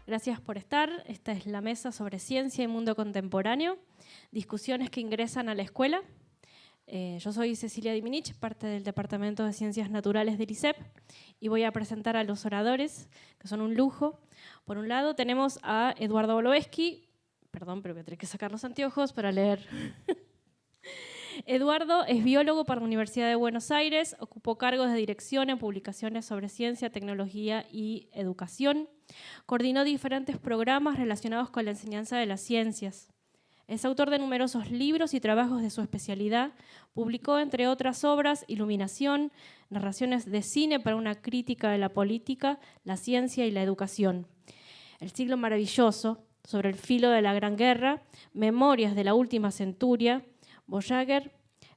Gracias por estar. Esta es la mesa sobre ciencia y mundo contemporáneo, discusiones que ingresan a la escuela. Yo soy Cecilia Diminich, parte del Departamento de Ciencias Naturales del ISEP, y voy a presentar a los oradores, que son un lujo. Por un lado tenemos a Eduardo Boloveski, perdón, pero voy a tener que sacar los anteojos para leer. Eduardo es biólogo para la Universidad de Buenos Aires, ocupó cargos de dirección en publicaciones sobre ciencia, tecnología y educación. Coordinó diferentes programas relacionados con la enseñanza de las ciencias. Es autor de numerosos libros y trabajos de su especialidad. Publicó, entre otras obras, Iluminación, narraciones de cine para una crítica de la política, la ciencia y la educación. El siglo maravilloso, sobre el filo de la Gran Guerra, Memorias de la última centuria, Voyager,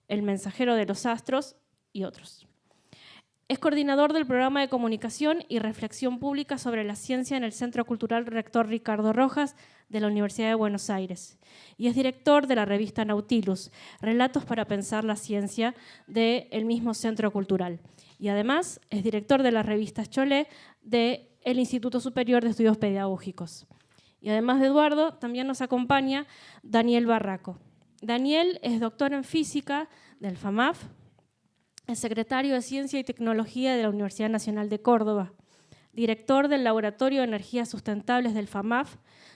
El mensajero de los astros y otros. Es coordinador del programa de comunicación y reflexión pública sobre la ciencia en el Centro Cultural Rector Ricardo Rojas de la Universidad de Buenos Aires y es director de la revista Nautilus, Relatos para pensar la ciencia del mismo Centro Cultural. Y además es director de las revistas Cholé del Instituto Superior de Estudios Pedagógicos. Y además de Eduardo, también nos acompaña Daniel Barraco. Daniel es doctor en física del FAMAF, es secretario de Ciencia y Tecnología de la Universidad Nacional de Córdoba, director del Laboratorio de Energías Sustentables del FAMAF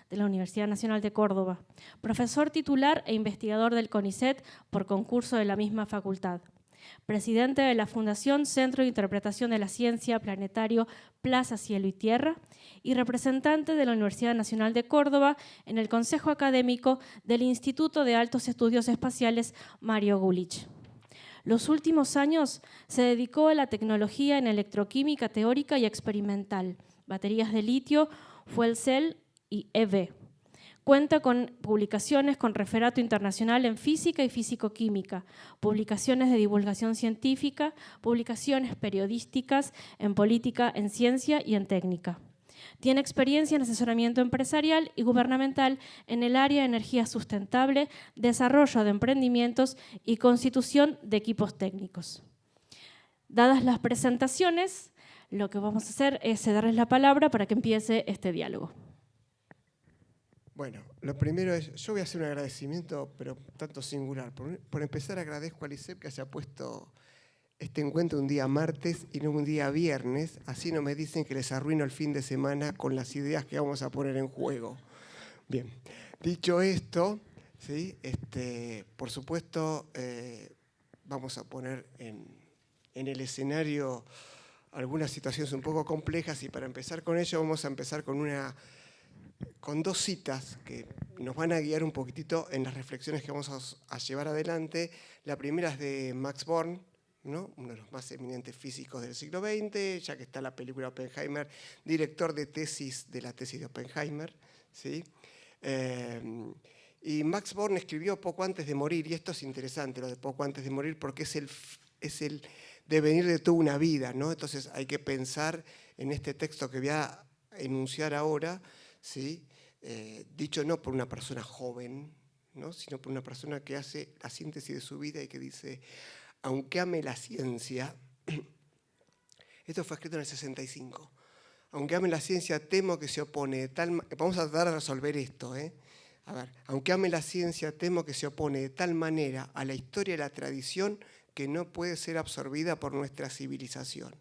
de la Universidad Nacional de Córdoba, profesor titular e investigador del CONICET por concurso de la misma facultad, presidente de la Fundación Centro de Interpretación de la Ciencia Planetario Plaza Cielo y Tierra y representante de la Universidad Nacional de Córdoba en el Consejo Académico del Instituto de Altos Estudios Espaciales Mario Gulich. Los últimos años se dedicó a la tecnología en electroquímica teórica y experimental, baterías de litio, fuel cell y EV. Cuenta con publicaciones con referato internacional en física y físico-química, publicaciones de divulgación científica, publicaciones periodísticas en política, en ciencia y en técnica. Tiene experiencia en asesoramiento empresarial y gubernamental en el área de energía sustentable, desarrollo de emprendimientos y constitución de equipos técnicos. Dadas las presentaciones, lo que vamos a hacer es darles la palabra para que empiece este diálogo. Bueno, lo primero es, yo voy a hacer un agradecimiento, pero tanto singular. Por empezar, agradezco al ISEP que haya puesto este encuentro un día martes y no un día viernes, así no me dicen que les arruino el fin de semana con las ideas que vamos a poner en juego. Bien, dicho esto, ¿sí? Por supuesto, vamos a poner en el escenario algunas situaciones un poco complejas y para empezar con ello vamos a empezar con dos citas que nos van a guiar un poquitito en las reflexiones que vamos a llevar adelante. La primera es de Max Born, ¿no? Uno de los más eminentes físicos del siglo XX, ya que está la película Oppenheimer, director de la tesis de Oppenheimer, ¿sí? Y Max Born escribió poco antes de morir, y esto es interesante, lo de poco antes de morir, porque es el devenir de toda una vida, ¿no? Entonces hay que pensar en este texto que voy a enunciar ahora, ¿sí? Dicho no por una persona joven, ¿no? Sino por una persona que hace la síntesis de su vida y que dice: aunque ame la ciencia, esto fue escrito en el 65, aunque ame la ciencia, temo que se opone de tal manera, vamos a tratar de resolver esto, A ver, aunque ame la ciencia, temo que se opone de tal manera a la historia y la tradición que no puede ser absorbida por nuestra civilización.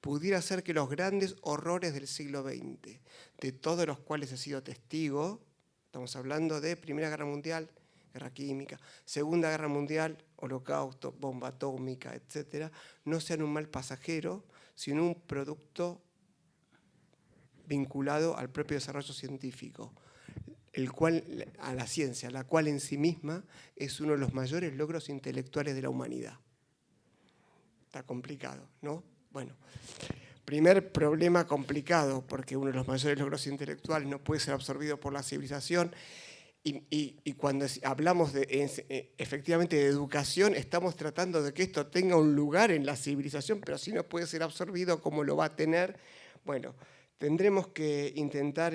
Pudiera ser que los grandes horrores del siglo XX, de todos los cuales he sido testigo, estamos hablando de Primera Guerra Mundial, Guerra Química, Segunda Guerra Mundial, Holocausto, bomba atómica, etc., no sean un mal pasajero, sino un producto vinculado al propio desarrollo científico, a la ciencia, la cual en sí misma es uno de los mayores logros intelectuales de la humanidad. Está complicado, ¿no? Bueno, primer problema complicado, porque uno de los mayores logros intelectuales no puede ser absorbido por la civilización. Y cuando hablamos efectivamente de educación, estamos tratando de que esto tenga un lugar en la civilización, pero si no puede ser absorbido, ¿cómo lo va a tener? Bueno, tendremos que intentar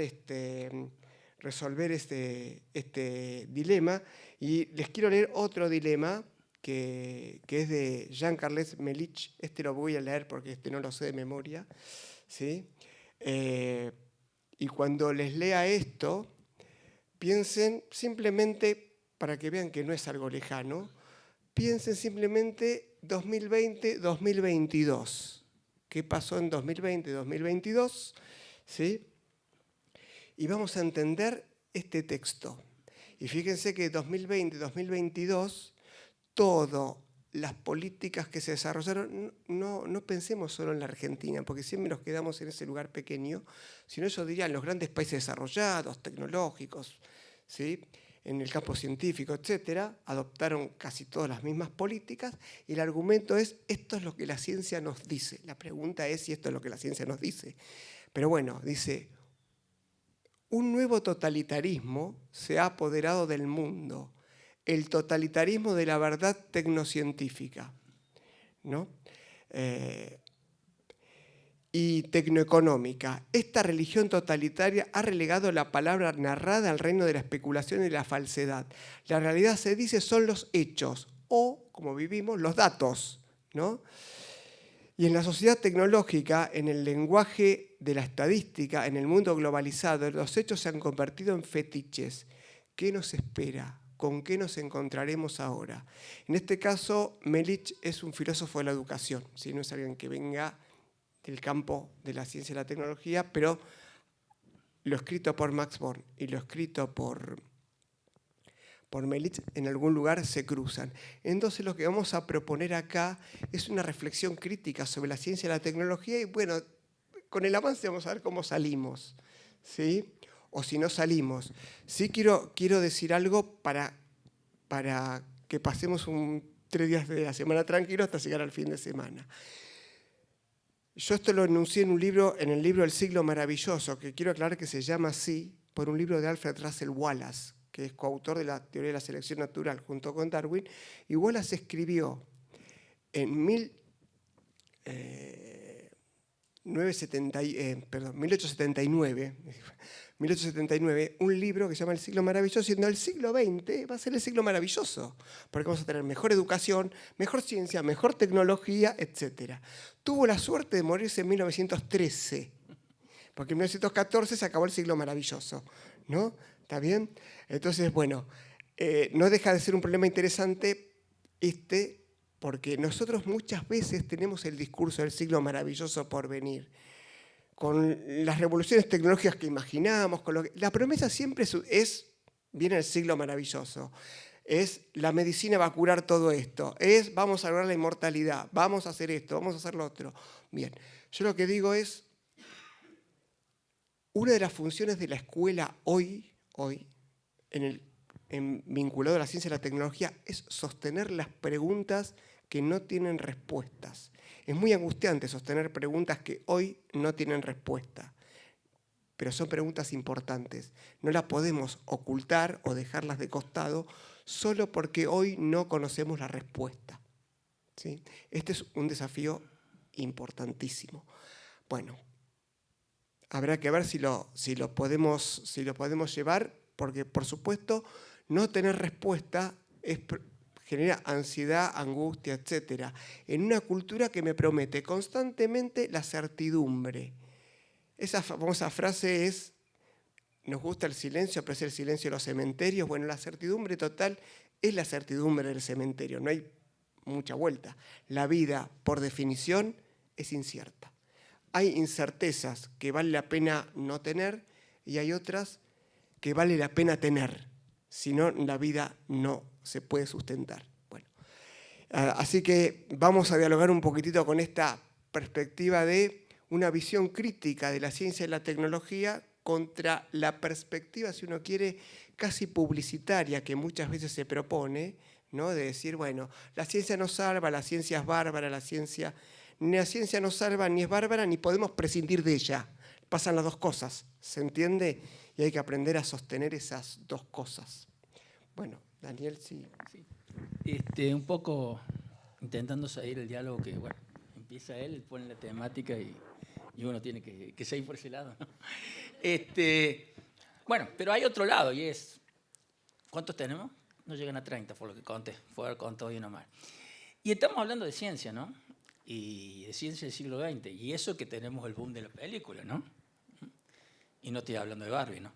resolver este dilema. Y les quiero leer otro dilema que es de Jean-Carles Melich. Lo voy a leer porque no lo sé de memoria, ¿sí? Y cuando les lea esto, piensen simplemente, para que vean que no es algo lejano, piensen simplemente 2020-2022. ¿Qué pasó en 2020-2022? ¿Sí? Y vamos a entender este texto. Y fíjense que 2020-2022, todas las políticas que se desarrollaron, no pensemos solo en la Argentina, porque siempre nos quedamos en ese lugar pequeño, sino eso dirían los grandes países desarrollados, tecnológicos, ¿sí? En el campo científico, etcétera, adoptaron casi todas las mismas políticas, y el argumento es, esto es lo que la ciencia nos dice. La pregunta es si esto es lo que la ciencia nos dice. Pero bueno, dice, un nuevo totalitarismo se ha apoderado del mundo, el totalitarismo de la verdad tecnocientífica, ¿no? Y tecnoeconómica. Esta religión totalitaria ha relegado la palabra narrada al reino de la especulación y la falsedad. La realidad, se dice, son los hechos o, como vivimos, los datos, ¿no? Y en la sociedad tecnológica, en el lenguaje de la estadística, en el mundo globalizado, los hechos se han convertido en fetiches. ¿Qué nos espera? ¿Con qué nos encontraremos ahora? En este caso, Melich es un filósofo de la educación, ¿sí? No es alguien que venga del campo de la ciencia y la tecnología, pero lo escrito por Max Born y lo escrito por Melich en algún lugar se cruzan. Entonces lo que vamos a proponer acá es una reflexión crítica sobre la ciencia y la tecnología, y bueno, con el avance vamos a ver cómo salimos, ¿sí? O si no salimos. Sí quiero decir algo para que pasemos 3 días de la semana tranquilos hasta llegar al fin de semana. Yo esto lo enuncié en el libro El siglo maravilloso, que quiero aclarar que se llama así por un libro de Alfred Russel Wallace, que es coautor de la teoría de la selección natural junto con Darwin. Y Wallace escribió en 1879 un libro que se llama El siglo maravilloso, siendo el siglo XX va a ser el siglo maravilloso, porque vamos a tener mejor educación, mejor ciencia, mejor tecnología, etc. Tuvo la suerte de morirse en 1913, porque en 1914 se acabó el siglo maravilloso, ¿no? ¿Está bien? Entonces, bueno, no deja de ser un problema interesante porque nosotros muchas veces tenemos el discurso del siglo maravilloso por venir, con las revoluciones tecnológicas que imaginamos, la promesa siempre viene el siglo maravilloso, es la medicina va a curar todo esto, vamos a lograr la inmortalidad, vamos a hacer esto, vamos a hacer lo otro. Bien, yo lo que digo es, una de las funciones de la escuela hoy vinculado a la ciencia y la tecnología, es sostener las preguntas que no tienen respuestas. Es muy angustiante sostener preguntas que hoy no tienen respuesta, pero son preguntas importantes. No las podemos ocultar o dejarlas de costado solo porque hoy no conocemos la respuesta, ¿sí? Este es un desafío importantísimo. Bueno, habrá que ver si lo podemos llevar, porque por supuesto no tener respuesta genera ansiedad, angustia, etc. En una cultura que me promete constantemente la certidumbre. Esa famosa frase es, nos gusta el silencio, pero es el silencio de los cementerios. Bueno, la certidumbre total es la certidumbre del cementerio, no hay mucha vuelta. La vida, por definición, es incierta. Hay incertezas que vale la pena no tener y hay otras que vale la pena tener, si no la vida no se puede sustentar. Bueno, así que vamos a dialogar un poquitito con esta perspectiva de una visión crítica de la ciencia y la tecnología contra la perspectiva, si uno quiere, casi publicitaria que muchas veces se propone, ¿no? De decir, bueno, la ciencia nos salva, la ciencia es bárbara, ni la ciencia nos salva, ni es bárbara, ni podemos prescindir de ella. Pasan las dos cosas, ¿se entiende? Y hay que aprender a sostener esas dos cosas. Bueno, Daniel, sí. Un poco intentando seguir el diálogo que, bueno, empieza él, pone la temática y uno tiene que seguir por ese lado, ¿no? Bueno, pero hay otro lado y es, ¿cuántos tenemos? No llegan a 30, por lo que conté, fue haber contado bien o mal. Y estamos hablando de ciencia, ¿no? Y de ciencia del siglo XX, y eso que tenemos el boom de la película, ¿no? Y no estoy hablando de Barbie, ¿no?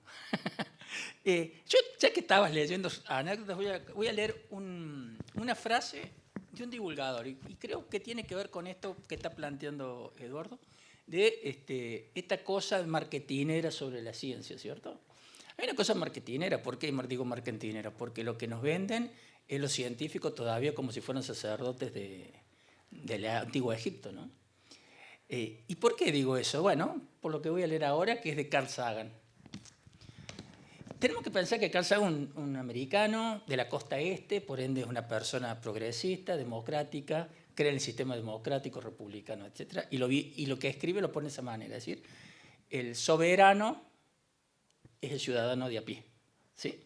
Yo, ya que estabas leyendo anécdotas, voy a leer una frase de un divulgador, y creo que tiene que ver con esto que está planteando Eduardo, de esta cosa marketinera sobre la ciencia, ¿cierto? Hay una cosa marketinera. ¿Por qué digo marketinera? Porque lo que nos venden es los científicos todavía como si fueran sacerdotes del antiguo Egipto, ¿no? ¿Y por qué digo eso? Bueno, por lo que voy a leer ahora, que es de Carl Sagan. Tenemos que pensar que Carl Sagan es un americano de la costa este, por ende es una persona progresista, democrática, cree en el sistema democrático, republicano, etc. Y lo que escribe lo pone de esa manera, es decir, el soberano es el ciudadano de a pie, ¿sí?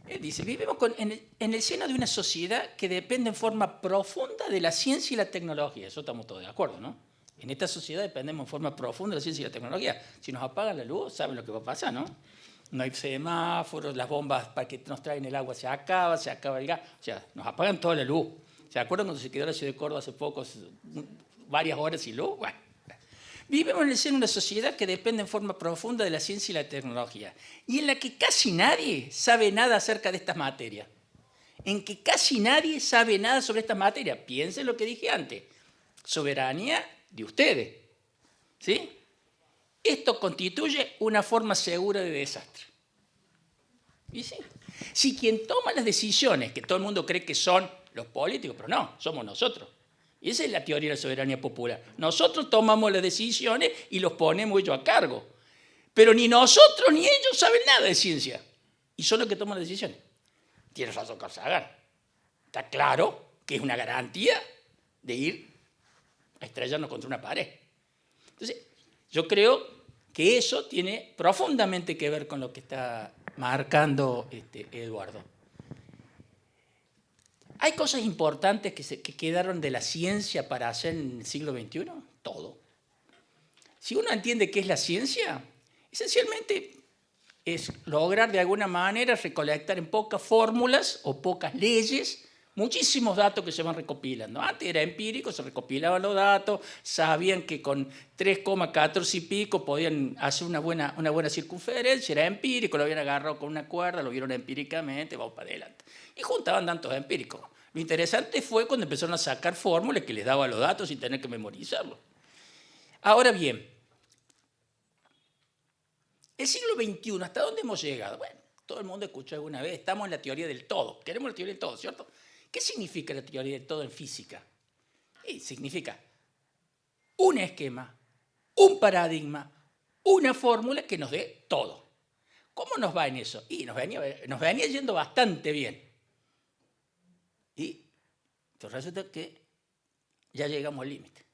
Él dice, vivimos en el seno de una sociedad que depende en forma profunda de la ciencia y la tecnología. Eso estamos todos de acuerdo, ¿no? En esta sociedad dependemos en forma profunda de la ciencia y la tecnología. Si nos apagan la luz, saben lo que va a pasar, ¿no? No hay semáforos, las bombas para que nos traen el agua se acaba el gas. O sea, nos apagan toda la luz. ¿Se acuerdan cuando se quedó la ciudad de Córdoba hace poco, varias horas sin luz? Bueno, vivimos en el seno de una sociedad que depende en forma profunda de la ciencia y la tecnología, y en la que casi nadie sabe nada acerca de estas materias. En que casi nadie sabe nada sobre estas materias. Piensen lo que dije antes. Soberanía de ustedes, ¿sí? Esto constituye una forma segura de desastre. ¿Y sí? Si quien toma las decisiones, que todo el mundo cree que son los políticos, pero no, somos nosotros. Y esa es la teoría de la soberanía popular. Nosotros tomamos las decisiones y los ponemos ellos a cargo. Pero ni nosotros ni ellos saben nada de ciencia. Y son los que toman las decisiones. Tienes razón, Carl Sagan. Está claro que es una garantía de ir a estrellarnos contra una pared. Entonces, yo creo que eso tiene profundamente que ver con lo que está marcando Eduardo. ¿Hay cosas importantes que quedaron de la ciencia para hacer en el siglo XXI? Todo. Si uno entiende qué es la ciencia, esencialmente es lograr de alguna manera recolectar en pocas fórmulas o pocas leyes muchísimos datos que se van recopilando. Antes era empírico, se recopilaban los datos, sabían que con 3,14 y pico podían hacer una buena circunferencia, era empírico, lo habían agarrado con una cuerda, lo vieron empíricamente, vamos para adelante. Y juntaban datos empíricos. Lo interesante fue cuando empezaron a sacar fórmulas que les daban los datos sin tener que memorizarlos. Ahora bien, el siglo XXI, ¿hasta dónde hemos llegado? Bueno, todo el mundo escuchó alguna vez, estamos en la teoría del todo. Queremos la teoría del todo, ¿cierto? ¿Qué significa la teoría del todo en física? Significa un esquema, un paradigma, una fórmula que nos dé todo. ¿Cómo nos va en eso? Y nos venía yendo bastante bien. Y entonces resulta que ya llegamos al límite.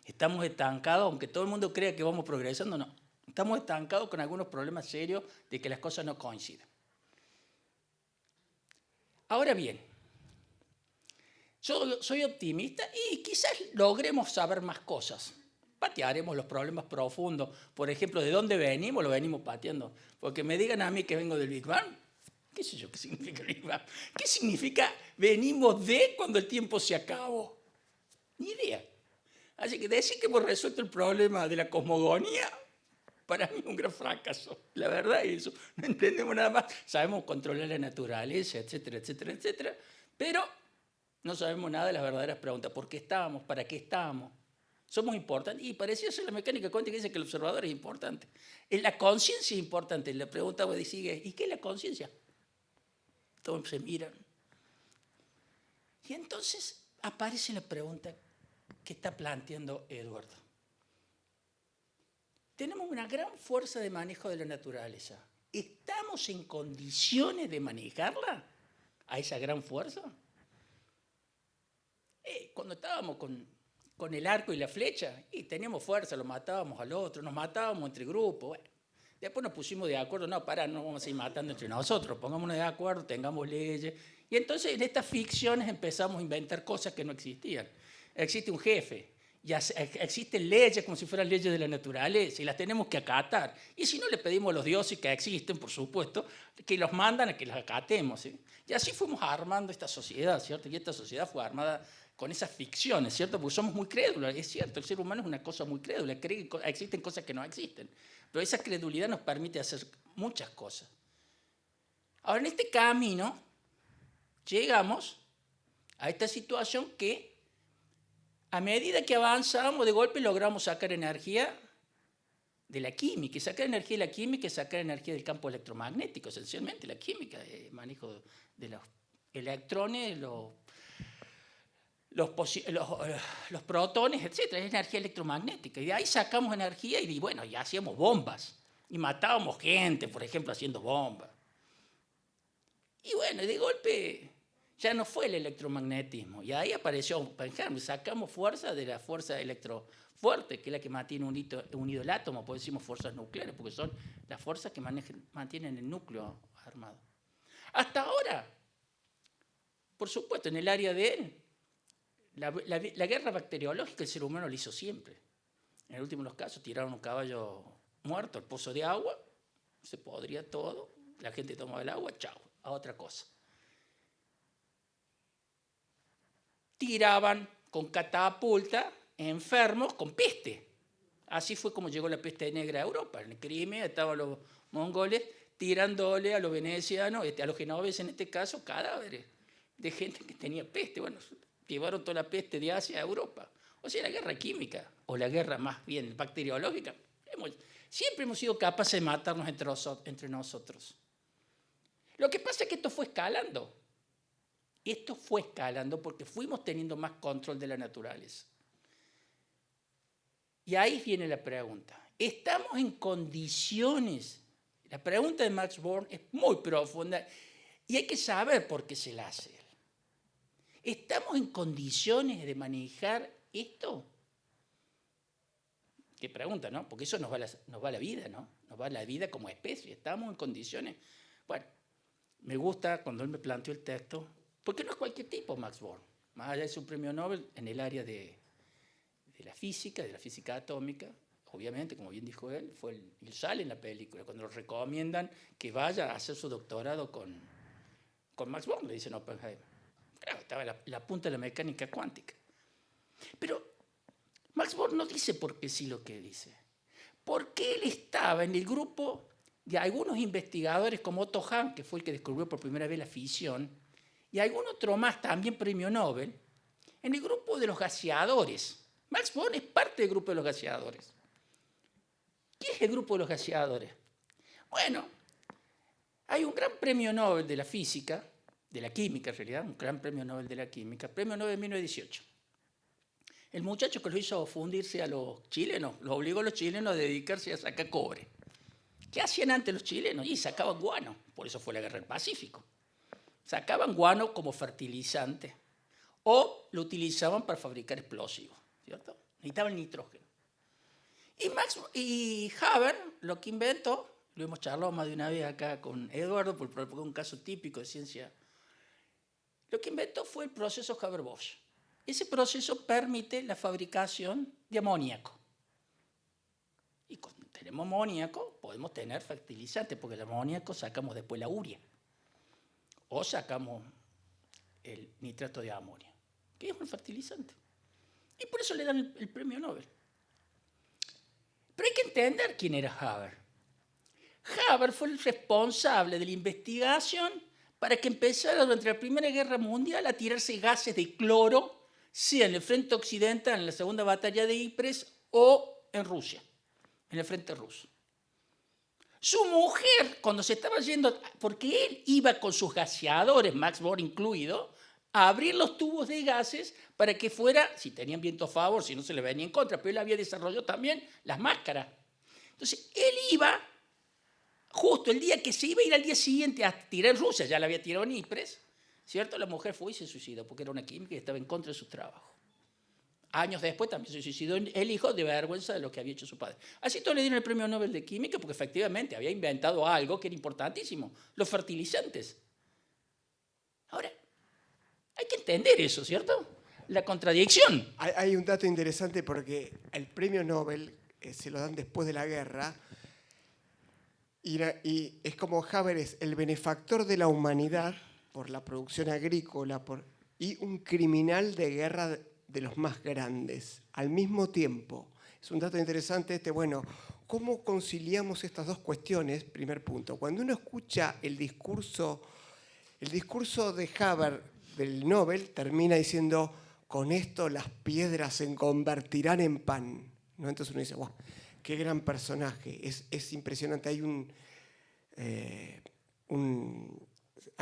Estamos estancados, aunque todo el mundo crea que vamos progresando, no. Estamos estancados con algunos problemas serios de que las cosas no coinciden. Ahora bien, yo soy optimista y quizás logremos saber más cosas. Patearemos los problemas profundos. Por ejemplo, ¿de dónde venimos? Lo venimos pateando. Porque me digan a mí que vengo del Big Bang. ¿Qué sé yo qué significa el Big Bang? ¿Qué significa venimos de cuando el tiempo se acabó? Ni idea. Así que decir que hemos resuelto el problema de la cosmogonía, para mí es un gran fracaso. La verdad es eso. No entendemos nada más. Sabemos controlar la naturaleza, etcétera, etcétera, etcétera. Pero no sabemos nada de las verdaderas preguntas. ¿Por qué estábamos? ¿Para qué estábamos? Somos importantes. Y parecía ser la mecánica cuántica que dice que el observador es importante. La conciencia es importante. La pregunta sigue, ¿y qué es la conciencia? Todos se miran. Y entonces aparece la pregunta que está planteando Eduardo. Tenemos una gran fuerza de manejo de la naturaleza. ¿Estamos en condiciones de manejarla? ¿A esa gran fuerza? Cuando estábamos con el arco y la flecha, y teníamos fuerza, lo matábamos al otro, nos matábamos entre grupos. Bueno, después nos pusimos de acuerdo, no vamos a ir matando entre nosotros, pongámonos de acuerdo, tengamos leyes. Y entonces en estas ficciones empezamos a inventar cosas que no existían. Existe un jefe, ya existen leyes como si fueran leyes de la naturaleza y las tenemos que acatar. Y si no, le pedimos a los dioses que existen, por supuesto, que los mandan a que las acatemos, ¿sí? Y así fuimos armando esta sociedad, ¿cierto? Y esta sociedad fue armada con esas ficciones, ¿cierto? Porque somos muy crédulos, es cierto, el ser humano es una cosa muy crédula, cree que existen cosas que no existen, pero esa credulidad nos permite hacer muchas cosas. Ahora, en este camino, llegamos a esta situación que, a medida que avanzamos, de golpe logramos sacar energía de la química, y sacar energía de la química es sacar energía del campo electromagnético, esencialmente, la química, el manejo de los electrones, los protones, etc. Es energía electromagnética. Y de ahí sacamos energía y bueno, ya hacíamos bombas. Y matábamos gente, por ejemplo, haciendo bombas. Y bueno, de golpe ya no fue el electromagnetismo. Y ahí apareció Oppenheimer. Sacamos fuerza de la fuerza electrofuerte, que es la que mantiene unido el átomo. Por eso decimos fuerzas nucleares, porque son las fuerzas que mantienen el núcleo armado. Hasta ahora, por supuesto, en el área de la guerra bacteriológica el ser humano lo hizo siempre. En el último de los casos tiraron un caballo muerto al pozo de agua, se podría todo, la gente tomaba el agua, chao, a otra cosa. Tiraban con catapulta enfermos con peste. Así fue como llegó la peste negra a Europa. En Crimea estaban los mongoles tirándole a los venecianos, a los genoveses en este caso, cadáveres de gente que tenía peste. Bueno, llevaron toda la peste de Asia a Europa. O sea, la guerra química, o la guerra más bien bacteriológica, siempre hemos sido capaces de matarnos entre nosotros. Lo que pasa es que esto fue escalando. Esto fue escalando porque fuimos teniendo más control de la naturaleza. Y ahí viene la pregunta. ¿Estamos en condiciones? La pregunta de Max Born es muy profunda y hay que saber por qué se la hace él. ¿Estamos en condiciones de manejar esto? Qué pregunta, ¿no? Porque eso nos va la vida, ¿no? Nos va la vida como especie. ¿Estamos en condiciones? Bueno, me gusta cuando él me planteó el texto, porque no es cualquier tipo Max Born. Más allá de su premio Nobel en el área de la física atómica, obviamente, como bien dijo él, y sale en la película, cuando lo recomiendan que vaya a hacer su doctorado con Max Born, le dicen Oppenheimer. Claro, estaba la punta de la mecánica cuántica. Pero Max Born no dice por qué sí lo que dice. Porque él estaba en el grupo de algunos investigadores como Otto Hahn, que fue el que descubrió por primera vez la fisión, y algún otro más, también premio Nobel, en el grupo de los gaseadores. Max Born es parte del grupo de los gaseadores. ¿Qué es el grupo de los gaseadores? Bueno, hay un gran premio Nobel de la física, de la química en realidad, un gran premio Nobel de la química, premio Nobel de 1918. El muchacho que lo hizo fundirse a los chilenos, los obligó a los chilenos a dedicarse a sacar cobre. ¿Qué hacían antes los chilenos? Y sacaban guano, por eso fue la guerra del Pacífico. Sacaban guano como fertilizante o lo utilizaban para fabricar explosivos, ¿cierto? Necesitaban nitrógeno. Y Haber lo que inventó, lo hemos charlado más de una vez acá con Eduardo, porque es un caso típico de ciencia, lo que inventó fue el proceso Haber-Bosch. Ese proceso permite la fabricación de amoníaco. Y cuando tenemos amoníaco, podemos tener fertilizantes, porque el amoníaco sacamos después la urea. O sacamos el nitrato de amonio, que es un fertilizante. Y por eso le dan el premio Nobel. Pero hay que entender quién era Haber. Haber fue el responsable de la investigación para que empezara durante la Primera Guerra Mundial a tirarse gases de cloro, sea en el frente occidental, en la Segunda Batalla de Ypres, o en Rusia, en el frente ruso. Su mujer, cuando se estaba yendo, porque él iba con sus gaseadores, Max Born incluido, a abrir los tubos de gases para que fuera, si tenían viento a favor, si no se le venía en contra, pero él había desarrollado también las máscaras. Entonces, él iba, justo el día que se iba a ir al día siguiente a tirar en Rusia, ya la había tirado en Ypres, ¿cierto? La mujer fue y se suicidó porque era una química y estaba en contra de su trabajo. Años después también se suicidó el hijo de vergüenza de lo que había hecho su padre. Así todos le dieron el premio Nobel de Química porque efectivamente había inventado algo que era importantísimo, los fertilizantes. Ahora, hay que entender eso, ¿cierto? La contradicción. Hay un dato interesante porque el premio Nobel se lo dan después de la guerra y es como Haber es el benefactor de la humanidad por la producción agrícola, y un criminal de guerra de los más grandes, al mismo tiempo. Es un dato interesante bueno, ¿cómo conciliamos estas dos cuestiones? Primer punto. Cuando uno escucha el discurso de Haber del Nobel, termina diciendo, con esto las piedras se convertirán en pan, ¿no? Entonces uno dice, wow, qué gran personaje, es impresionante. Hay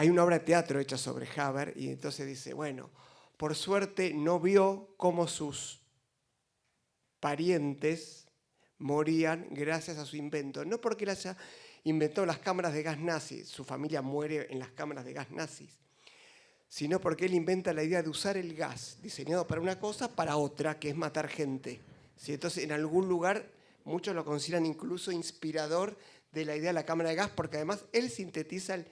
una obra de teatro hecha sobre Haber y entonces dice, bueno, por suerte no vio cómo sus parientes morían gracias a su invento. No porque él haya inventado las cámaras de gas nazis, su familia muere en las cámaras de gas nazis, sino porque él inventa la idea de usar el gas diseñado para una cosa, para otra, que es matar gente. ¿Sí? Entonces, en algún lugar, muchos lo consideran incluso inspirador de la idea de la cámara de gas, porque además él sintetiza,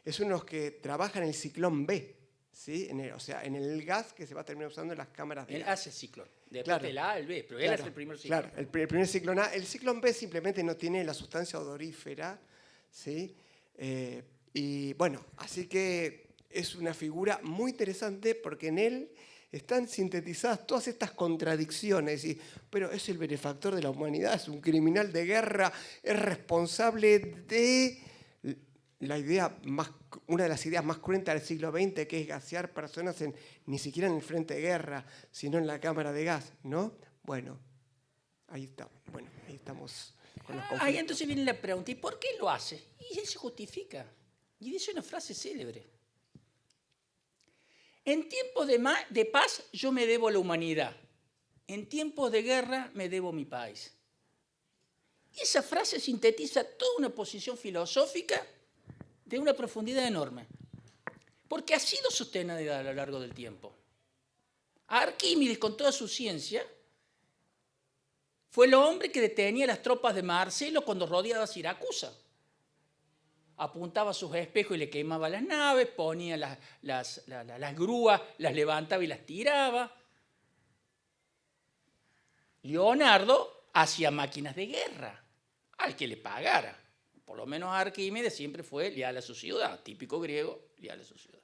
es uno de los que trabaja en el ciclón B, ¿sí? En el gas que se va a terminar usando en las cámaras de gas. Él hace ciclón, después del A al B, pero él hace el primer ciclón. Claro, el primer ciclón A. El ciclón B simplemente no tiene la sustancia odorífera, ¿sí? Y bueno, así que es una figura muy interesante porque en él están sintetizadas todas estas contradicciones. Pero es el benefactor de la humanidad, es un criminal de guerra, es responsable de la idea una de las ideas más cruentas del siglo XX, que es gasear personas ni siquiera en el frente de guerra, sino en la cámara de gas, ¿no? Bueno, ahí está. Bueno, ahí estamos con los conflictos. Ahí entonces viene la pregunta, ¿y por qué lo hace? Y él se justifica. Y dice una frase célebre. En tiempos de paz yo me debo a la humanidad. En tiempos de guerra me debo a mi país. Y esa frase sintetiza toda una posición filosófica de una profundidad enorme. Porque ha sido sostenida a lo largo del tiempo. Arquímedes, con toda su ciencia, fue el hombre que detenía las tropas de Marcelo cuando rodeaba Siracusa. Apuntaba sus espejos y le quemaba las naves, ponía las grúas, las levantaba y las tiraba. Leonardo hacía máquinas de guerra, al que le pagara. Por lo menos Arquímedes siempre fue leal a su ciudad, típico griego, leal a su ciudad.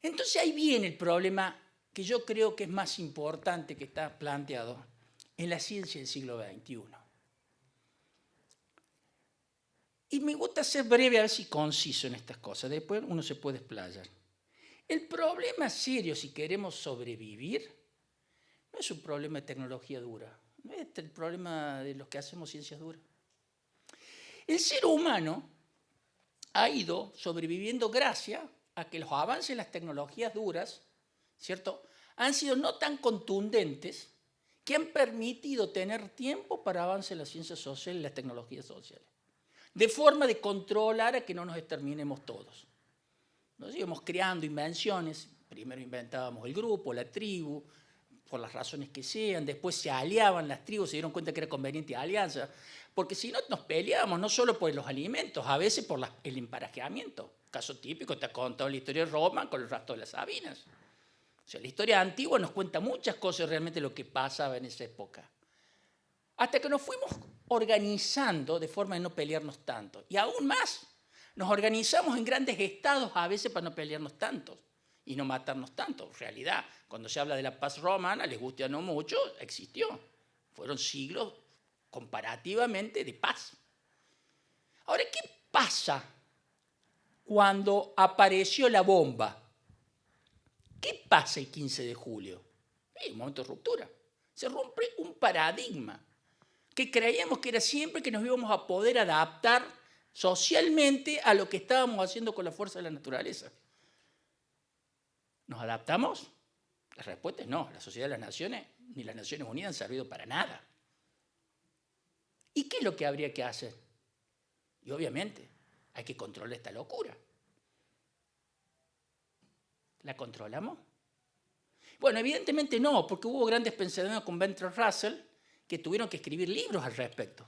Entonces ahí viene el problema que yo creo que es más importante que está planteado en la ciencia del siglo XXI. Y me gusta ser breve, a ver si conciso en estas cosas, después uno se puede explayar. El problema serio, si queremos sobrevivir, no es un problema de tecnología dura, no es el problema de los que hacemos ciencias duras. El ser humano ha ido sobreviviendo gracias a que los avances en las tecnologías duras, ¿cierto?, han sido no tan contundentes que han permitido tener tiempo para avances en las ciencias sociales y las tecnologías sociales, de forma de controlar a que no nos exterminemos todos. Nos íbamos creando invenciones, primero inventábamos el grupo, la tribu, por las razones que sean, después se aliaban las tribus, se dieron cuenta que era conveniente alianza, porque si no nos peleábamos no solo por los alimentos, a veces por el emparejamiento. Caso típico, te ha contado la historia de Roma con el rastro de las Sabinas. O sea, la historia antigua nos cuenta muchas cosas realmente de lo que pasaba en esa época. Hasta que nos fuimos organizando de forma de no pelearnos tanto. Y aún más, nos organizamos en grandes estados a veces para no pelearnos tanto y no matarnos tanto. En realidad, cuando se habla de la paz romana, les guste o no mucho, existió. Fueron siglos comparativamente de paz. Ahora, ¿qué pasa cuando apareció la bomba? ¿Qué pasa el 15 de julio? Es un momento de ruptura. Se rompe un paradigma que creíamos que era siempre que nos íbamos a poder adaptar socialmente a lo que estábamos haciendo con la fuerza de la naturaleza. ¿Nos adaptamos? La respuesta es no. La Sociedad de las Naciones ni las Naciones Unidas han servido para nada. ¿Y qué es lo que habría que hacer? Y obviamente hay que controlar esta locura. ¿La controlamos? Bueno, evidentemente no, porque hubo grandes pensadores con Bertrand Russell que tuvieron que escribir libros al respecto.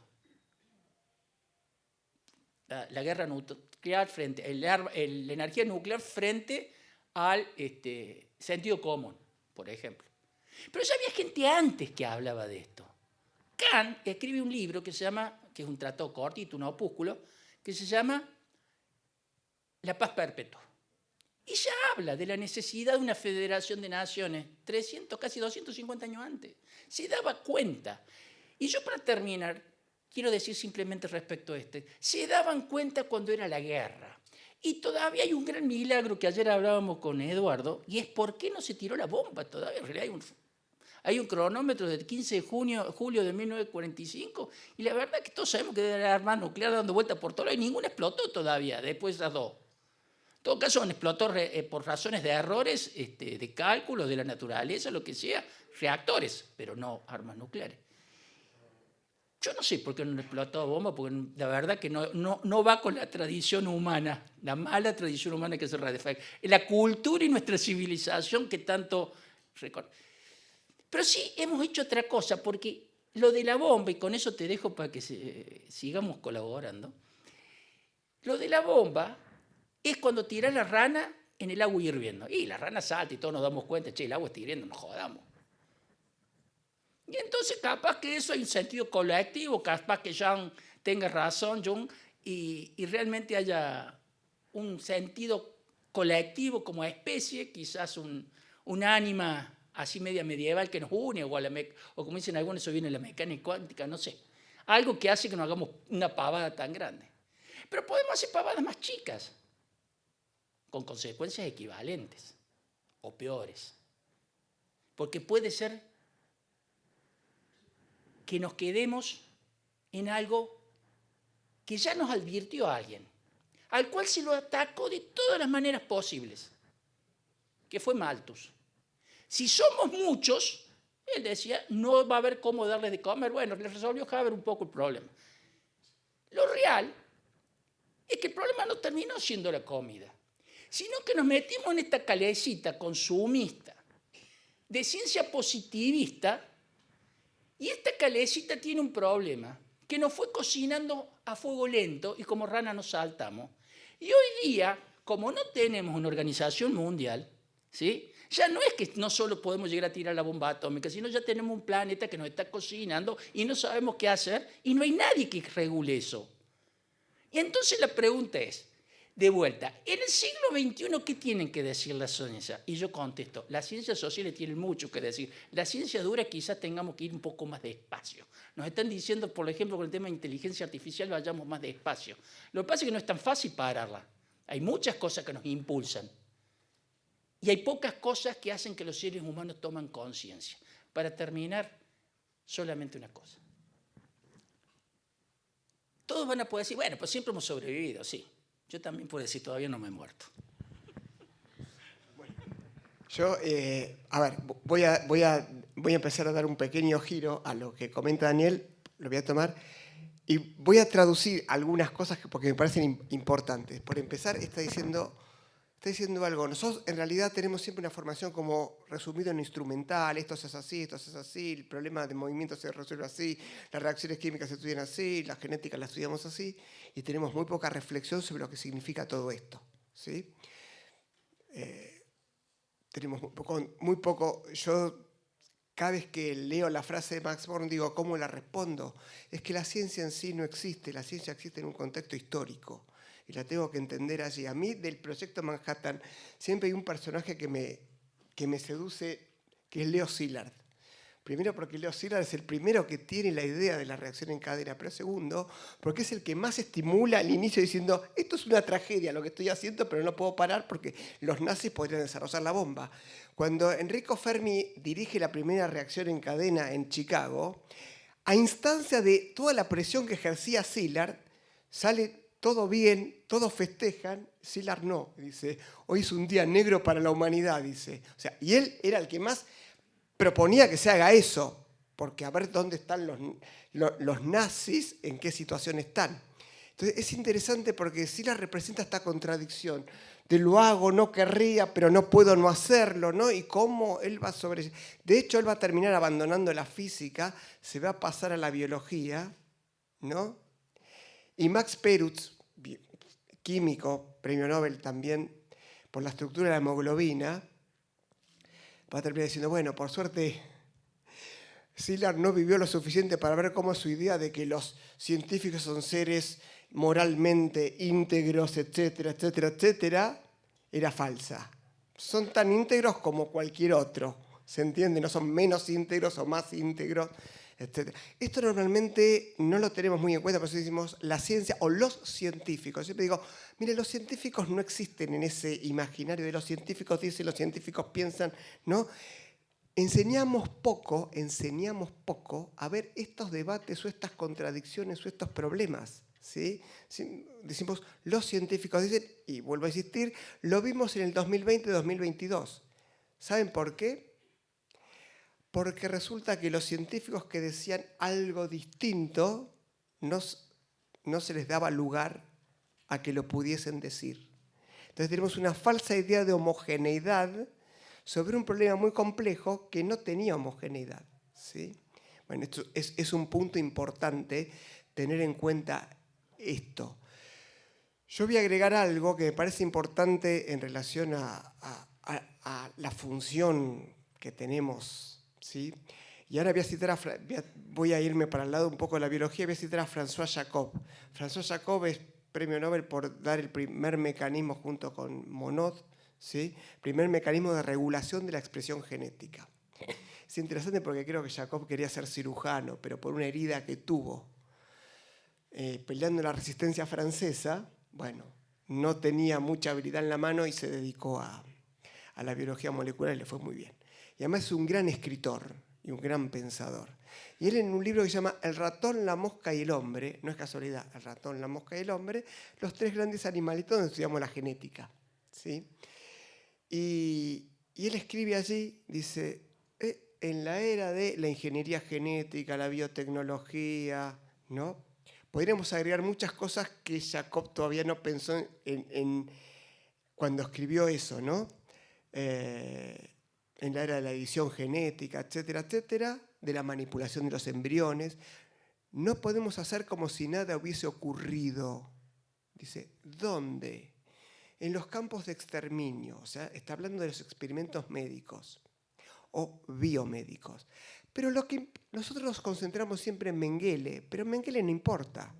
La guerra nuclear frente, la energía nuclear frente al sentido común, por ejemplo. Pero ya había gente antes que hablaba de esto. Kant escribe un libro que se llama, que es un tratado cortito, un opúsculo, que se llama La paz perpetua. Y ya habla de la necesidad de una federación de naciones 300, casi 250 años antes. Se daba cuenta. Y yo, para terminar, quiero decir simplemente respecto a se daban cuenta cuando era la guerra. Y todavía hay un gran milagro que ayer hablábamos con Eduardo, y es por qué no se tiró la bomba todavía. En realidad hay un cronómetro del 15 de julio de 1945, y la verdad que todos sabemos que debe haber armas nucleares dando vueltas por todo lado, y ninguna explotó todavía, después de las dos. En todo caso, explotó por razones de errores de cálculo, de la naturaleza, lo que sea, reactores, pero no armas nucleares. Yo no sé por qué no explotó bomba, porque la verdad que no va con la tradición humana, la mala tradición humana que es el Radefag, la cultura y nuestra civilización que tanto recuerda. Pero sí hemos hecho otra cosa, porque lo de la bomba, y con eso te dejo para que sigamos colaborando, lo de la bomba es cuando tirás la rana en el agua hirviendo. Y la rana salta y todos nos damos cuenta, che, el agua está hirviendo, nos jodamos. Y entonces capaz que eso hay un sentido colectivo, capaz que Jung tenga razón, y realmente haya un sentido colectivo como especie, quizás un ánima así media medieval que nos une, o como dicen algunos, eso viene de la mecánica cuántica, no sé. Algo que hace que no hagamos una pavada tan grande. Pero podemos hacer pavadas más chicas, con consecuencias equivalentes o peores. Porque puede ser que nos quedemos en algo que ya nos advirtió alguien, al cual se lo atacó de todas las maneras posibles, que fue Malthus. Si somos muchos, él decía, no va a haber cómo darles de comer. Bueno, le resolvió Haber un poco el problema. Lo real es que el problema no terminó siendo la comida, sino que nos metimos en esta calecita consumista de ciencia positivista. Y esta calecita tiene un problema, que nos fue cocinando a fuego lento y como rana nos saltamos. Y hoy día, como no tenemos una organización mundial, ¿sí? Ya no es que no solo podemos llegar a tirar la bomba atómica, sino ya tenemos un planeta que nos está cocinando y no sabemos qué hacer y no hay nadie que regule eso. Y entonces la pregunta es, de vuelta, en el siglo XXI, ¿qué tienen que decir la ciencia? Y yo contesto, las ciencias sociales tienen mucho que decir. La ciencia dura quizás tengamos que ir un poco más despacio. Nos están diciendo, por ejemplo, con el tema de inteligencia artificial vayamos más despacio. Lo que pasa es que no es tan fácil pararla. Hay muchas cosas que nos impulsan. Y hay pocas cosas que hacen que los seres humanos tomen conciencia. Para terminar, solamente una cosa. Todos van a poder decir, bueno, pues siempre hemos sobrevivido, sí. Yo también puedo decir, todavía no me he muerto. Bueno, yo, a ver, voy a empezar a dar un pequeño giro a lo que comenta Daniel, lo voy a tomar, y voy a traducir algunas cosas porque me parecen importantes. Por empezar, está diciendo algo. Nosotros en realidad tenemos siempre una formación como resumido en instrumental, esto es así, el problema de movimiento se resuelve así, las reacciones químicas se estudian así, la genética la estudiamos así, y tenemos muy poca reflexión sobre lo que significa todo esto, ¿sí? Tenemos muy poco. Yo cada vez que leo la frase de Max Born digo, ¿cómo la respondo? Es que la ciencia en sí no existe, la ciencia existe en un contexto histórico. Y la tengo que entender allí. A mí, del Proyecto Manhattan, siempre hay un personaje que me seduce, que es Leo Szilard. Primero porque Leo Szilard es el primero que tiene la idea de la reacción en cadena, pero segundo, porque es el que más estimula al inicio diciendo, esto es una tragedia lo que estoy haciendo, pero no puedo parar porque los nazis podrían desarrollar la bomba. Cuando Enrico Fermi dirige la primera reacción en cadena en Chicago, a instancia de toda la presión que ejercía Szilard, sale todo bien, todos festejan, Szilard no, dice, hoy es un día negro para la humanidad, dice. O sea, y él era el que más proponía que se haga eso, porque a ver dónde están los nazis, en qué situación están. Entonces es interesante porque Szilard representa esta contradicción de lo hago, no querría, pero no puedo no hacerlo, ¿no? Y cómo él va sobre... De hecho, él va a terminar abandonando la física, se va a pasar a la biología, ¿no? Y Max Perutz, químico, premio Nobel también por la estructura de la hemoglobina, va a terminar diciendo, bueno, por suerte Szilard no vivió lo suficiente para ver cómo su idea de que los científicos son seres moralmente íntegros, etcétera, etcétera, etcétera, era falsa. Son tan íntegros como cualquier otro, ¿se entiende? No son menos íntegros o más íntegros, etc. Esto normalmente no lo tenemos muy en cuenta, por eso decimos la ciencia o los científicos. Siempre digo, mire, los científicos no existen en ese imaginario de los científicos, dicen, los científicos piensan, ¿no? Enseñamos poco a ver estos debates o estas contradicciones o estos problemas. ¿Sí? Decimos, los científicos dicen, y vuelvo a insistir, lo vimos en el 2020-2022. ¿Saben por qué? Porque resulta que los científicos que decían algo distinto no se les daba lugar a que lo pudiesen decir. Entonces tenemos una falsa idea de homogeneidad sobre un problema muy complejo que no tenía homogeneidad. ¿Sí? Bueno, esto es un punto importante tener en cuenta esto. Yo voy a agregar algo que me parece importante en relación a la función que tenemos, ¿sí? Y ahora voy a irme para el lado un poco de la biología, voy a citar a François Jacob. François Jacob es premio Nobel por dar el primer mecanismo junto con Monod, ¿sí? Primer mecanismo de regulación de la expresión genética. Es interesante porque creo que Jacob quería ser cirujano, pero por una herida que tuvo peleando la resistencia francesa, bueno, no tenía mucha habilidad en la mano y se dedicó a la biología molecular y le fue muy bien. Y además es un gran escritor y un gran pensador. Y él en un libro que se llama El ratón, la mosca y el hombre, no es casualidad, El ratón, la mosca y el hombre, los tres grandes animalitos donde estudiamos la genética, ¿sí? Y él escribe allí, dice, en la era de la ingeniería genética, la biotecnología, ¿no? Podríamos agregar muchas cosas que Jacob todavía no pensó cuando escribió eso, ¿no? En la era de la edición genética, etcétera, etcétera, de la manipulación de los embriones. No podemos hacer como si nada hubiese ocurrido. Dice, ¿dónde? En los campos de exterminio, o sea, está hablando de los experimentos médicos o biomédicos. Pero nosotros nos concentramos siempre en Mengele, pero Mengele no importa.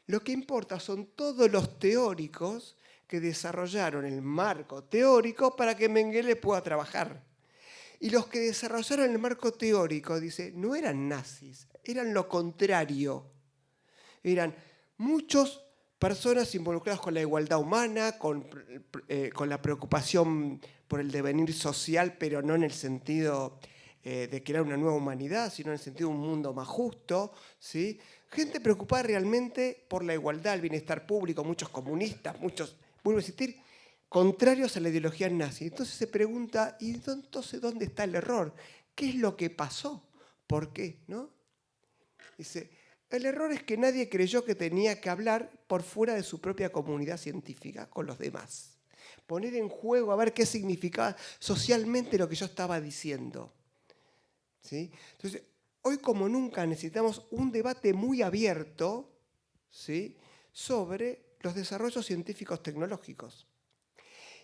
Lo que importa son todos los teóricos que desarrollaron el marco teórico para que Mengele pueda trabajar. Y los que desarrollaron el marco teórico, dice, no eran nazis, eran lo contrario. Eran muchos personas involucradas con la igualdad humana, con la preocupación por el devenir social, pero no en el sentido de crear una nueva humanidad, sino en el sentido de un mundo más justo, ¿sí? Gente preocupada realmente por la igualdad, el bienestar público, muchos comunistas, muchos, vuelvo a insistir, contrarios a la ideología nazi. Entonces se pregunta, ¿y entonces dónde está el error? ¿Qué es lo que pasó? ¿Por qué? ¿No? Dice, el error es que nadie creyó que tenía que hablar por fuera de su propia comunidad científica con los demás. Poner en juego a ver qué significaba socialmente lo que yo estaba diciendo. ¿Sí? Entonces, hoy como nunca necesitamos un debate muy abierto, ¿sí?, sobre los desarrollos científicos tecnológicos.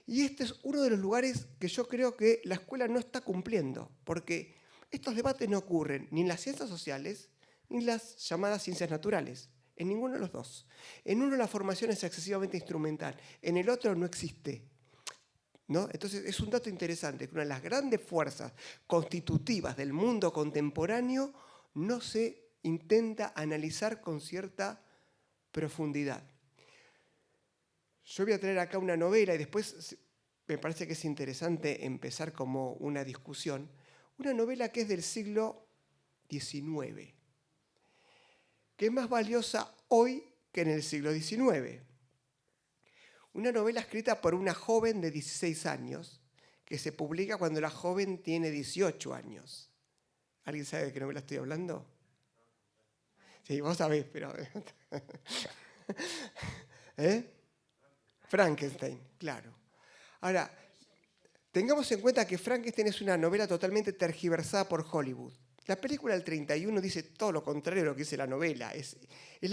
Y este es uno de los lugares que yo creo que la escuela no está cumpliendo, porque estos debates no ocurren ni en las ciencias sociales ni en las llamadas ciencias naturales, en ninguno de los dos. En uno la formación es excesivamente instrumental, en el otro no existe, ¿no? Entonces es un dato interesante, que una de las grandes fuerzas constitutivas del mundo contemporáneo no se intenta analizar con cierta profundidad. Yo voy a traer acá una novela y después me parece que es interesante empezar como una discusión. Una novela que es del siglo XIX, que es más valiosa hoy que en el siglo XIX. Una novela escrita por una joven de 16 años, que se publica cuando la joven tiene 18 años. ¿Alguien sabe de qué novela estoy hablando? Sí, vos sabés, pero... Frankenstein, claro. Ahora, tengamos en cuenta que Frankenstein es una novela totalmente tergiversada por Hollywood. La película del 31 dice todo lo contrario de lo que dice la novela. Es una de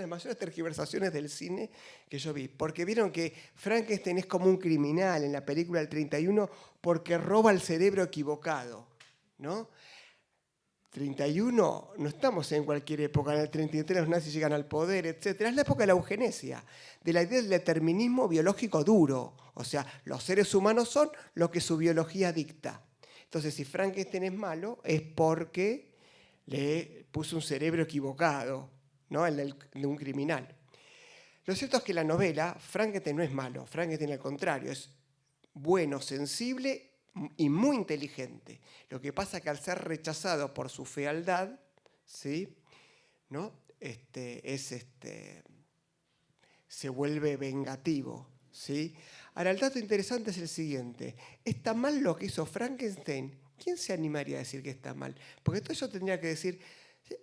las mayores tergiversaciones del cine que yo vi. Porque vieron que Frankenstein es como un criminal en la película del 31 porque roba el cerebro equivocado, ¿no? 31, no estamos en cualquier época, en el 33 los nazis llegan al poder, etc. Es la época de la eugenesia, de la idea del determinismo biológico duro. O sea, los seres humanos son lo que su biología dicta. Entonces, si Frankenstein es malo, es porque le puso un cerebro equivocado, ¿no? El de un criminal. Lo cierto es que la novela, Frankenstein no es malo, Frankenstein al contrario, es bueno, sensible y muy inteligente. Lo que pasa es que al ser rechazado por su fealdad, ¿sí? ¿No? Se vuelve vengativo, ¿sí? Ahora, el dato interesante es el siguiente. ¿Está mal lo que hizo Frankenstein? ¿Quién se animaría a decir que está mal? Porque todo eso tendría que decir,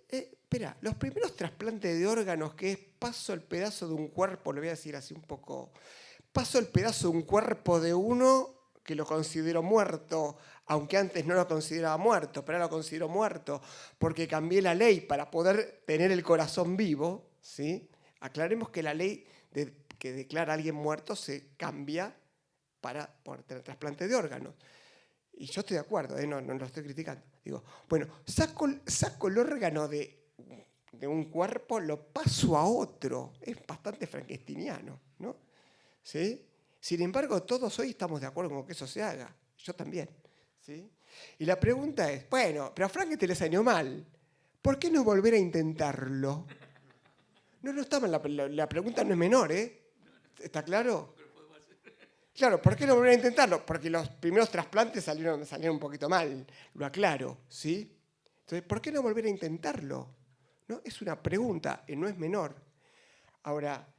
espera, los primeros trasplantes de órganos, que es paso el pedazo de un cuerpo, lo voy a decir así un poco, paso el pedazo de un cuerpo de uno que lo considero muerto, aunque antes no lo consideraba muerto, pero ahora lo considero muerto porque cambié la ley para poder tener el corazón vivo, ¿sí? Aclaremos que la ley que declara a alguien muerto se cambia por tener trasplante de órganos. Y yo estoy de acuerdo, no lo estoy criticando. Digo, bueno, saco el órgano de un cuerpo, lo paso a otro. Es bastante frankensteiniano, ¿no? ¿Sí? Sin embargo, todos hoy estamos de acuerdo con que eso se haga. Yo también. ¿Sí? Y la pregunta es, bueno, pero a Frankenstein le salió mal. ¿Por qué no volver a intentarlo? No está mal, la pregunta no es menor, ¿eh? ¿Está claro? Claro, ¿por qué no volver a intentarlo? Porque los primeros trasplantes salieron un poquito mal, lo aclaro, ¿sí? Entonces, ¿por qué no volver a intentarlo? ¿No? Es una pregunta, no es menor. Ahora,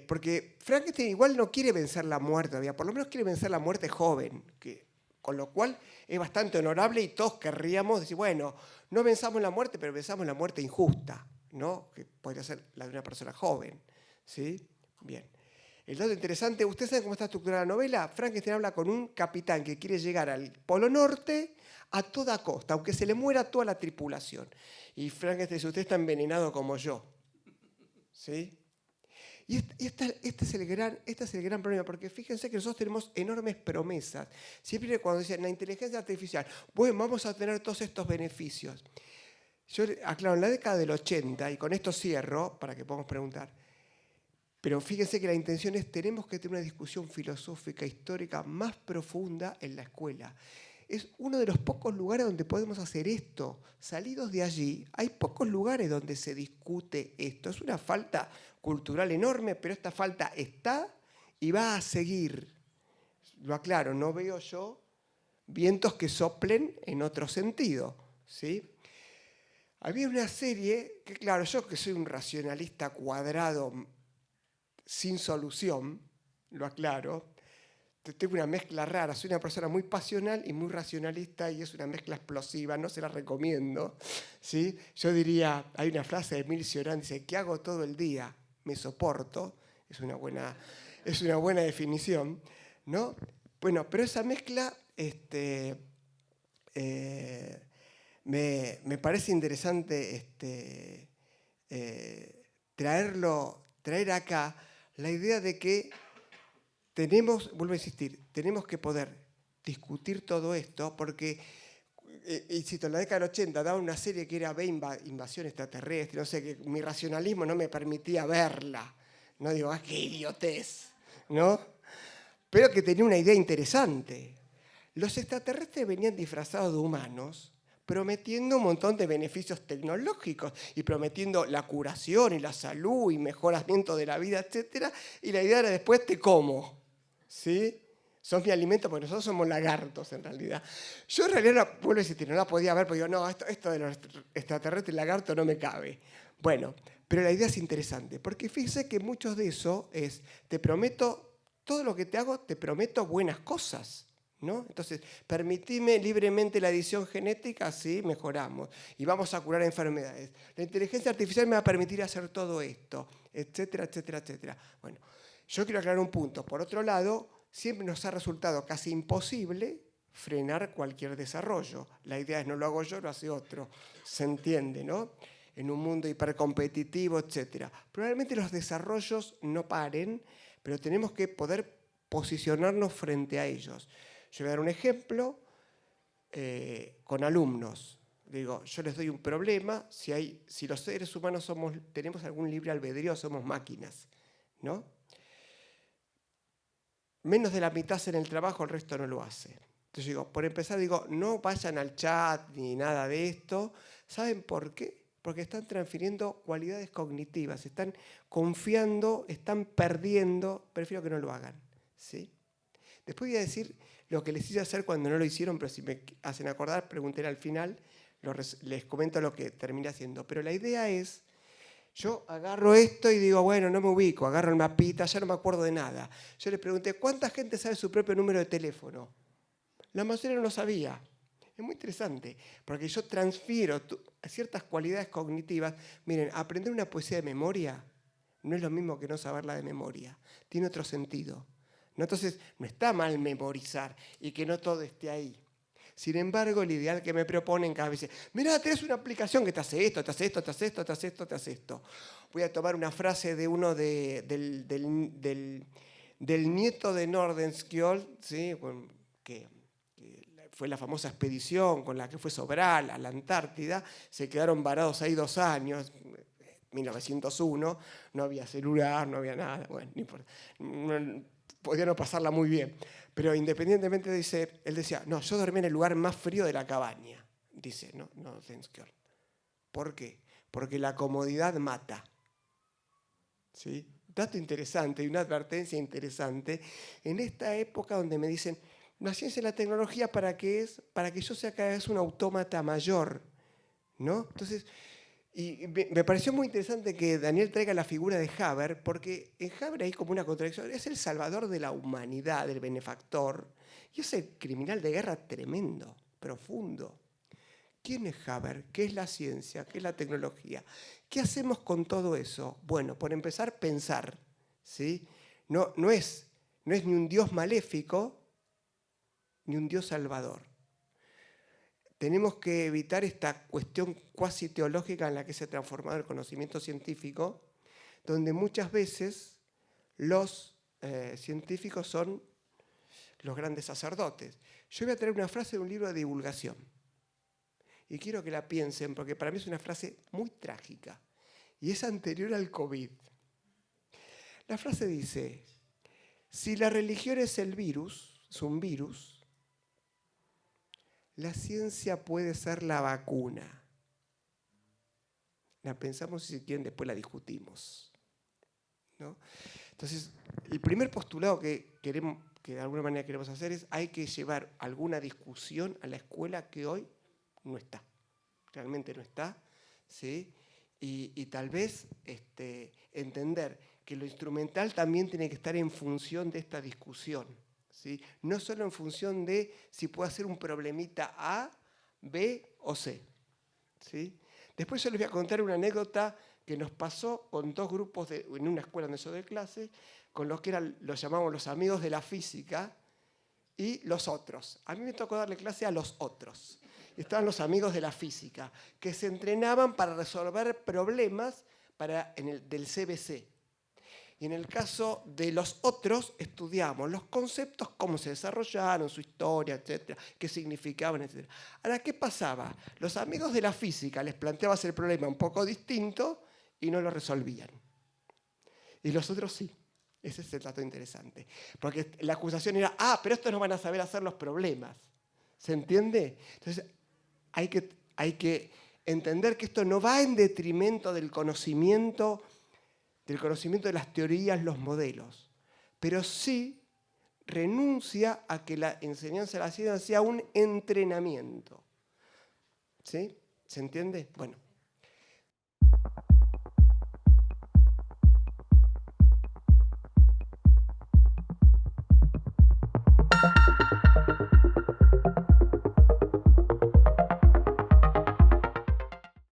porque Frankenstein igual no quiere vencer la muerte todavía, por lo menos quiere vencer la muerte joven, con lo cual es bastante honorable y todos querríamos decir, bueno, no venzamos la muerte, pero venzamos la muerte injusta, ¿no? Que podría ser la de una persona joven, ¿sí? Bien. El dato interesante, ¿ustedes saben cómo está estructurada la novela? Frankenstein habla con un capitán que quiere llegar al Polo Norte a toda costa, aunque se le muera toda la tripulación. Y Frankenstein dice, usted está envenenado como yo, ¿sí? Y este es el gran problema, porque fíjense que nosotros tenemos enormes promesas. Siempre cuando dicen la inteligencia artificial, bueno, vamos a tener todos estos beneficios. Yo aclaro, en la década del 80, y con esto cierro, para que podamos preguntar, pero fíjense que la intención es, tenemos que tener una discusión filosófica, histórica, más profunda en la escuela. Es uno de los pocos lugares donde podemos hacer esto. Salidos de allí, hay pocos lugares donde se discute esto. Es una falta cultural enorme, pero esta falta está y va a seguir. Lo aclaro, no veo yo vientos que soplen en otro sentido, ¿sí? Había una serie que, claro, yo que soy un racionalista cuadrado sin solución, lo aclaro, tengo una mezcla rara, soy una persona muy pasional y muy racionalista y es una mezcla explosiva, no se la recomiendo, ¿sí? Yo diría, hay una frase de Emil Cioran, dice, ¿qué hago todo el día? Me soporto, es una buena definición, ¿no? Bueno, pero esa mezcla me parece interesante traer acá la idea de que vuelvo a insistir, tenemos que poder discutir todo esto porque, insisto, en la década del 80 daba una serie que era invasión extraterrestre, no sé, que mi racionalismo no me permitía verla. No digo, qué idiotez, ¿no? Pero que tenía una idea interesante. Los extraterrestres venían disfrazados de humanos, prometiendo un montón de beneficios tecnológicos y prometiendo la curación y la salud y mejoramiento de la vida, etc. Y la idea era después te como, ¿sí? Son mi alimento porque nosotros somos lagartos en realidad. Yo en realidad, vuelvo a insistir, no la podía ver porque digo, no, esto de los extraterrestres y lagartos no me cabe. Bueno, pero la idea es interesante porque fíjese que muchos de eso es, te prometo, todo lo que te hago, te prometo buenas cosas, ¿no? Entonces, permitime libremente la edición genética, así mejoramos. Y vamos a curar enfermedades. La inteligencia artificial me va a permitir hacer todo esto, etcétera, etcétera, etcétera. Bueno, yo quiero aclarar un punto. Por otro lado, siempre nos ha resultado casi imposible frenar cualquier desarrollo. La idea es no lo hago yo, lo hace otro. Se entiende, ¿no? En un mundo hipercompetitivo, etcétera. Probablemente los desarrollos no paren, pero tenemos que poder posicionarnos frente a ellos. Yo voy a dar un ejemplo con alumnos. digo, yo les doy un problema, si los seres humanos tenemos algún libre albedrío, somos máquinas, ¿no? Menos de la mitad hacen el trabajo, el resto no lo hace. Entonces digo, por empezar, digo, no vayan al chat ni nada de esto. ¿Saben por qué? Porque están transfiriendo cualidades cognitivas, están confiando, están perdiendo, prefiero que no lo hagan, ¿sí? Después voy a decir lo que les hice hacer cuando no lo hicieron, pero si me hacen acordar, pregunten al final, les comento lo que terminé haciendo. Pero la idea es, yo agarro esto y digo, bueno, no me ubico, agarro el mapita, ya no me acuerdo de nada. Yo les pregunté, ¿cuánta gente sabe su propio número de teléfono? La mayoría no lo sabía. Es muy interesante, porque yo transfiero ciertas cualidades cognitivas. Miren, aprender una poesía de memoria no es lo mismo que no saberla de memoria. Tiene otro sentido, ¿no? Entonces, no está mal memorizar y que no todo esté ahí. Sin embargo, el ideal que me proponen cada vez es, mirá, tenés una aplicación que te hace esto, te hace esto, te hace esto, te hace esto, te hace esto. Voy a tomar una frase de uno del nieto de Nordenskjöld, ¿sí? que fue la famosa expedición con la que fue Sobral a la Antártida. Se quedaron varados ahí 2 años, 1901, no había celular, no había nada, bueno, no importa. Podía no pasarla muy bien. Pero independientemente, él decía, no, yo dormí en el lugar más frío de la cabaña, dice, no Nordenskjöld. ¿Por qué? Porque la comodidad mata. ¿Sí? Dato interesante y una advertencia interesante. En esta época donde me dicen, la ciencia y la tecnología, ¿para qué es? Para que yo sea cada vez un autómata mayor, ¿no? Entonces, y me pareció muy interesante que Daniel traiga la figura de Haber, porque en Haber hay como una contradicción. Es el salvador de la humanidad, el benefactor, y es el criminal de guerra tremendo, profundo. ¿Quién es Haber? ¿Qué es la ciencia? ¿Qué es la tecnología? ¿Qué hacemos con todo eso? Bueno, por empezar, pensar, ¿sí? No es ni un Dios maléfico, ni un Dios salvador. Tenemos que evitar esta cuestión cuasi teológica en la que se ha transformado el conocimiento científico, donde muchas veces los científicos son los grandes sacerdotes. Yo voy a traer una frase de un libro de divulgación y quiero que la piensen porque para mí es una frase muy trágica y es anterior al COVID. La frase dice, si la religión es un virus, la ciencia puede ser la vacuna. La pensamos y si quieren después la discutimos, ¿no? Entonces, el primer postulado que de alguna manera queremos hacer es hay que llevar alguna discusión a la escuela que hoy no está. Realmente no está, ¿sí? Y tal vez entender que lo instrumental también tiene que estar en función de esta discusión. ¿Sí? No solo en función de si puedo hacer un problemita A, B o C. ¿Sí? Después yo les voy a contar una anécdota que nos pasó con 2 grupos en una escuela donde yo doy clase, con los que los llamamos los amigos de la física y los otros. A mí me tocó darle clase a los otros. Estaban los amigos de la física, que se entrenaban para resolver problemas del CBC. Y en el caso de los otros, estudiamos los conceptos, cómo se desarrollaron, su historia, etcétera, qué significaban, etcétera. Ahora, ¿qué pasaba? Los amigos de la física les planteabas el problema un poco distinto y no lo resolvían. Y los otros sí. Ese es el dato interesante. Porque la acusación era, pero estos no van a saber hacer los problemas. ¿Se entiende? Entonces, hay que entender que esto no va en detrimento del conocimiento de las teorías, los modelos, pero sí renuncia a que la enseñanza de la ciencia sea un entrenamiento. ¿Sí? ¿Se entiende? Bueno.